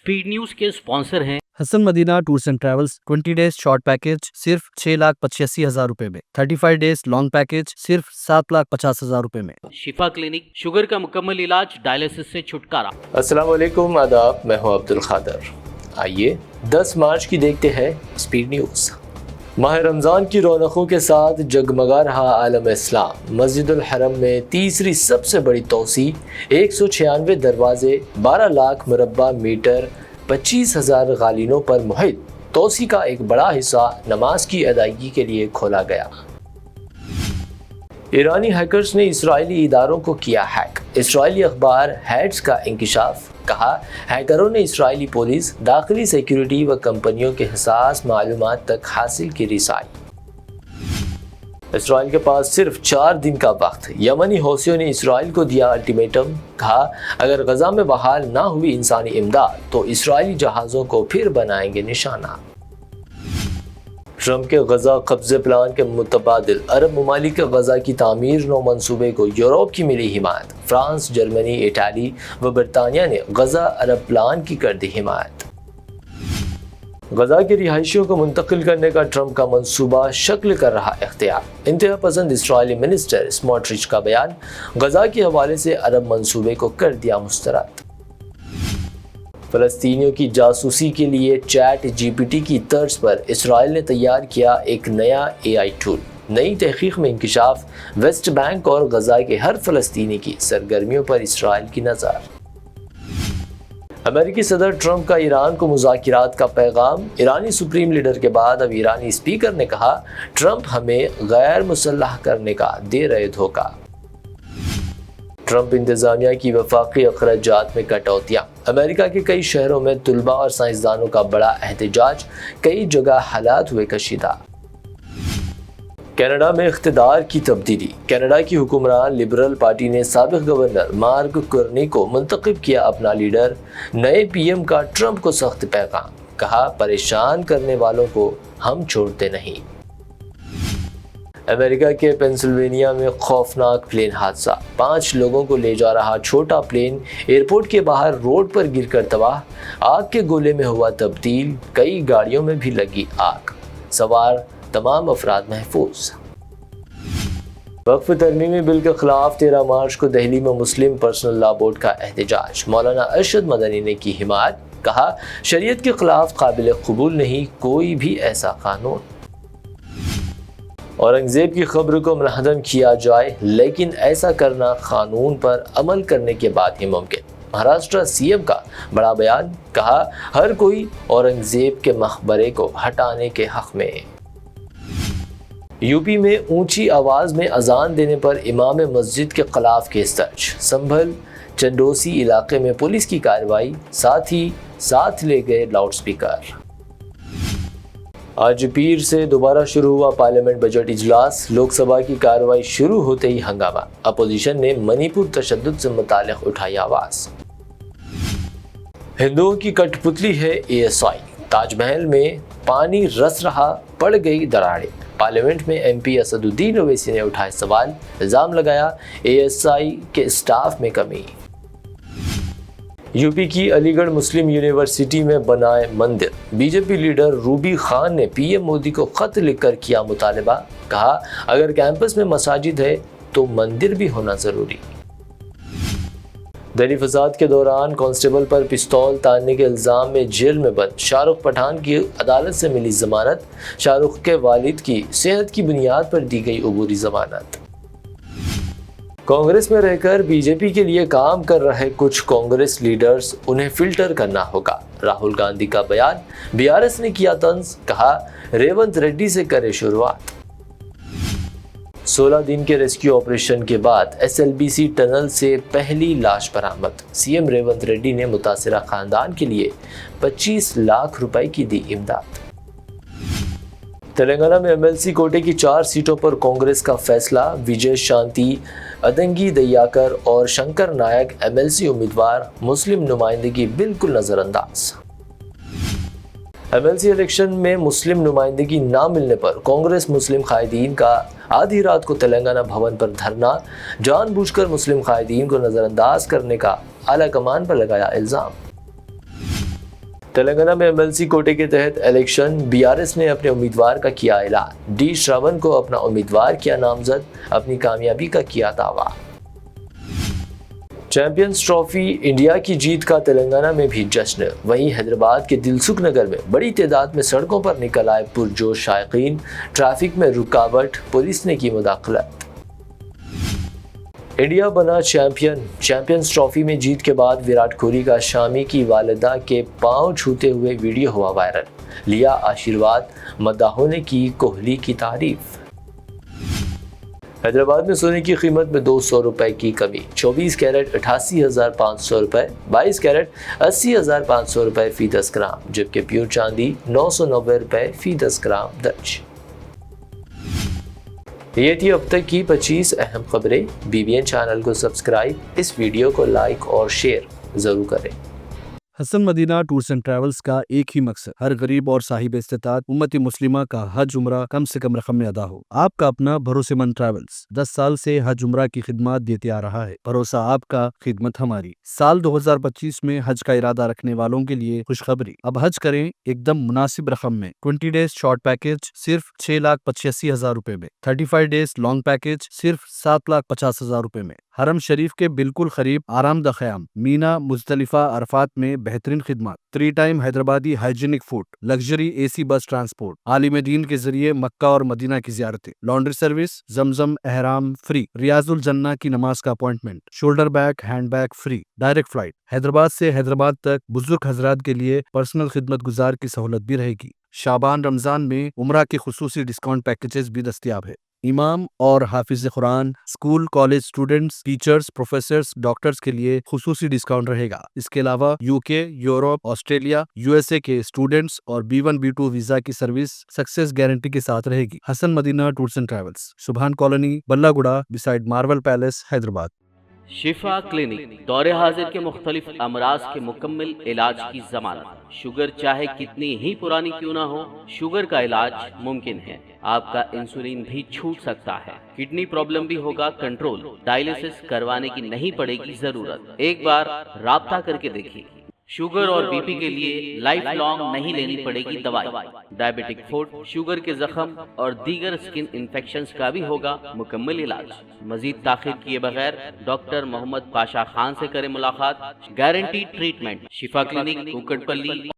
Speed news के sponsor हैं Hasan Madina tours and travels. 20 days short package सिर्फ 6,85,000 रुपए में, 35 डेज लॉन्ग पैकेज सिर्फ 7,50,000 रुपए में। शिफा क्लिनिक, शुगर का मुकम्मल इलाज, डायलिसिस से छुटकारा। अस्सलाम वालेकुम, आदाब, मैं हूं अब्दुल खादर। आइए 10 मार्च की देखते हैं स्पीड न्यूज़। माह रमज़ान की रौनकों के साथ जगमगा रहा आलम इस्लाम। मस्जिदुल हरम में तीसरी सबसे बड़ी तोसी, 196 दरवाजे, 12 लाख मुरब्बा मीटर, 25,000 गालिनों पर मुहित तोसी का एक बड़ा हिस्सा नमाज की अदायगी के लिए खोला गया। ईरानी हैकर्स ने इस्राएली इदारों को किया हैक। इस्राएली अखबार हैट्स का इंकिशाफ। कहा, हैकरों ने इस्राएली पुलिस, दाखिली सिक्योरिटी व कंपनियों के हसास मालूमात तक हासिल की रिसाई। इसराइल के पास सिर्फ 4 दिन का वक्त। यमनी हौसियों ने इसराइल को दिया अल्टीमेटम। कहा, अगर गजा में बहाल ना हुई इंसानी इमदाद तो इसराइली जहाज़ों को फिर बनाएंगे निशाना। ट्रंप के गजा कब्जे प्लान के मुतबादिल अरब ममालिक के गजा की तामीर नौ मंसूबे को यूरोप की मिली हिमायत। फ्रांस, जर्मनी, इटाली व बरतानिया ने गजा अरब प्लान की कर दी हिमायत। गजा के रिहायशियों को मुंतकिल करने का ट्रंप का मंसूबा शक्ल कर रहा इख्तियार। इंतहा पसंद इस्राएली मिनिस्टर स्मोट्रिच का बयान। गजा के हवाले से अरब मंसूबे को कर दिया मुस्तरद। फ़लस्तीनियों की जासूसी के लिए चैट जीपीटी की तर्ज पर इसराइल ने तैयार किया एक नया AI टूल। नई तहकीक में इंकिशाफ। वेस्ट बैंक और गजा के हर फ़लस्तीनी की सरगर्मियों पर इसराइल की नज़र। अमेरिकी सदर ट्रंप का ईरान को मुज़ाकिरात का पैगाम। ईरानी सुप्रीम लीडर के बाद अब ईरानी स्पीकर ने कहा, ट्रंप हमें गैर मुसल्लह करने का दे रहे धोखा। ट्रंप इंतजामिया की वफाकी अखराजात में कटौतियाँ। अमेरिका के कई शहरों में तुलबा और साइंसदानों का बड़ा एहतजाज। कई जगह हालात हुए कशीदा। कनाडा में इख्तिदार की तब्दीली। कनाडा की हुक्मरान लिबरल पार्टी ने साबिक गवर्नर मार्क कार्नी को मुंतखब किया अपना लीडर। नए PM का ट्रंप को सख्त पैगाम। कहा, परेशान करने वालों को हम छोड़ते नहीं। अमेरिका के पेंसिल्वेनिया में खौफनाक प्लेन हादसा। 5 लोगों को ले जा रहा छोटा प्लेन एयरपोर्ट के बाहर रोड पर गिरकर तबाह। आग के गोले में हुआ तब्दील। कई गाड़ियों में भी लगी आग। सवार तमाम अफराद महफूज। वक्फ तरमीमी बिल के खिलाफ 13 मार्च को दिल्ली में मुस्लिम पर्सनल लॉ बोर्ड का एहतजाज। मौलाना अरशद मदनी ने की हिमायत। कहा, शरीयत के खिलाफ काबिल कबूल नहीं कोई भी ऐसा कानून। औरंगजेब की खबर को मुनहदम किया जाए, लेकिन ऐसा करना कानून पर अमल करने के बाद ही मुमकिन। महाराष्ट्र CM का बड़ा बयान। कहा, हर कोई औरंगजेब के मकबरे को हटाने के हक में। यूपी में ऊंची आवाज में अजान देने पर इमाम मस्जिद के खिलाफ केस दर्ज। संभल चंडोसी इलाके में पुलिस की कार्रवाई। साथ ले गए लाउडस्पीकर। आज पीर से दोबारा शुरू हुआ पार्लियामेंट बजट इजलास। लोकसभा की कार्रवाई शुरू होते ही हंगामा। अपोजिशन ने मणिपुर तशद्दुद से मुताल्लिक उठाई आवाज। हिंदुओं की कठपुतली है ASI। ताजमहल में पानी रस रहा, पड़ गई दरारें। पार्लियामेंट में MP असदुद्दीन ओवैसी ने उठाए सवाल। इल्जाम लगाया ASI के स्टाफ में कमी। यूपी की अलीगढ़ मुस्लिम यूनिवर्सिटी में बनाए मंदिर। बीजेपी लीडर रूबी खान ने PM मोदी को खत लिखकर किया मुतालबा। कहा, अगर कैंपस में मसाजिद है तो मंदिर भी होना जरूरी। दिल्ली फसाद के दौरान कांस्टेबल पर पिस्तौल तानने के इल्जाम में जेल में बंद शाहरुख पठान की अदालत से मिली जमानत। शाहरुख के वालिद की सेहत की बुनियाद पर दी गई अबूरी जमानत। कांग्रेस में रहकर बीजेपी के लिए काम कर रहे कुछ कांग्रेस लीडर्स, उन्हें फिल्टर करना होगा। राहुल गांधी का बयान। BRS ने किया तंज। कहा, रेवंत रेड्डी से करे शुरुआत। 16 दिन के रेस्क्यू ऑपरेशन के बाद SLBC टनल से पहली लाश बरामद। CM रेवंत रेड्डी ने मुतासिरा खानदान के लिए 25 लाख रुपए की दी इमदाद। तेलंगाना में MLC कोटे की 4 सीटों पर कांग्रेस का फैसला। विजय शांति, अदंगी दयाकर और शंकर नायक MLC उम्मीदवार। मुस्लिम नुमाइंदगी बिल्कुल नजरअंदाज। MLC इलेक्शन में मुस्लिम नुमाइंदगी ना मिलने पर कांग्रेस मुस्लिम कायदीन का आधी रात को तेलंगाना भवन पर धरना। जानबूझकर मुस्लिम कायदीन को नजरअंदाज करने का आला कमान पर लगाया इल्जाम। تلنگانہ میں MLC کوٹے کے تحت الیکشن، BRS نے اپنے امیدوار کا کیا اعلان، ڈی شرون کو اپنا امیدوار کیا نامزد، اپنی کامیابی کا کیا دعویٰ۔ چیمپئنز ٹرافی انڈیا کی جیت کا تلنگانہ میں بھی جشن، وہیں حیدرآباد کے دلسکھ نگر میں بڑی تعداد میں سڑکوں پر نکل آئے پرجوش شائقین، ٹریفک میں رکاوٹ، پولیس نے کی مداخلت۔ انڈیا بنا چیمپئنز ٹرافی میں جیت کے بعد وراٹ کوہلی کا شامی کی والدہ کے پاؤں چھوتے ہوئے ویڈیو ہوا وائرل، لیا آشیرواد، مداحوں نے کی کوہلی کی تعریف۔ حیدرآباد میں سونے کی قیمت میں 200 روپے کی کمی، 24 کیرٹ 88,500 روپے، 22 کیرٹ 80,500 روپے فی 10 گرام، جبکہ پیور چاندی 990 روپے فی 10 گرام درج۔ یہ تھی اب تک کی 25 اہم خبریں۔ BBN چینل کو سبسکرائب، اس ویڈیو کو لائک اور شیئر ضرور کریں۔ حسن مدینہ ٹورز اینڈ ٹریولز کا ایک ہی مقصد، ہر غریب اور صاحب استطاعت امت مسلمہ کا حج عمرہ کم سے کم رقم میں ادا ہو۔ آپ کا اپنا بھروسے مند ٹریولز 10 سال سے حج عمرہ کی خدمات دیتے آ رہا ہے، بھروسہ آپ کا، خدمت ہماری۔ سال 2025 میں حج کا ارادہ رکھنے والوں کے لیے خوشخبری، اب حج کریں ایک دم مناسب رقم میں۔ 20 ڈیز شارٹ پیکج صرف 6,85,000 روپے میں، 35 ڈیز لانگ پیکج صرف 7,50,000 روپے میں۔ حرم شریف کے بالکل قریب آرام دہ قیام، مینا، مزدلفہ، عرفات میں بہترین خدمات، 3 time Hyderabadi hygienic food, luxury AC بس ٹرانسپورٹ، عالم دین کے ذریعے مکہ اور مدینہ کی زیارتیں، لانڈری سروس، زمزم احرام فری، ریاض الجنہ کی نماز کا appointment, shoulder bag, hand bag free, direct flight Hyderabad سے حیدرآباد تک، بزرگ حضرات کے لیے پرسنل خدمت گزار کی سہولت بھی رہے گی۔ شعبان رمضان میں عمرہ کے خصوصی ڈسکاؤنٹ پیکیجز بھی دستیاب ہے۔ امام اور حافظ قرآن، school college students, teachers, professors, doctors کے لیے خصوصی ڈسکاؤنٹ رہے گا۔ اس کے علاوہ UK، یورپ، آسٹریلیا، USA کے اسٹوڈنٹس اور B1 B2 ویزا کی سروس سکسیس گارنٹی کے ساتھ رہے گی۔ حسن مدینہ ٹورز اینڈ ٹریولز، سبحان کالونی، بلہ گڑا، بسائڈ مارول پیلیس، حیدرآباد۔ شفا کلینک دور حاضر کے مختلف امراض کے مکمل علاج کی ضمانت۔ شوگر چاہے کتنی ہی پرانی کیوں نہ ہو، شوگر کا علاج ممکن ہے۔ آپ کا انسولین بھی چھوٹ سکتا ہے، کڈنی پرابلم بھی ہوگا کنٹرول، ڈائلیسس کروانے کی نہیں پڑے گی ضرورت۔ ایک بار رابطہ کر کے دیکھیے۔ شوگر اور BP کے لیے لائف لانگ نہیں لینی پڑے گی دوائی۔ ڈائبیٹک فوڈ، شوگر کے زخم اور دیگر سکن انفیکشنز کا بھی ہوگا مکمل علاج۔ مزید تاخیر کیے بغیر ڈاکٹر محمد پاشا خان سے کریں ملاقات، گارنٹی ٹریٹمنٹ۔ شفا کلینک، کوکٹ پلی۔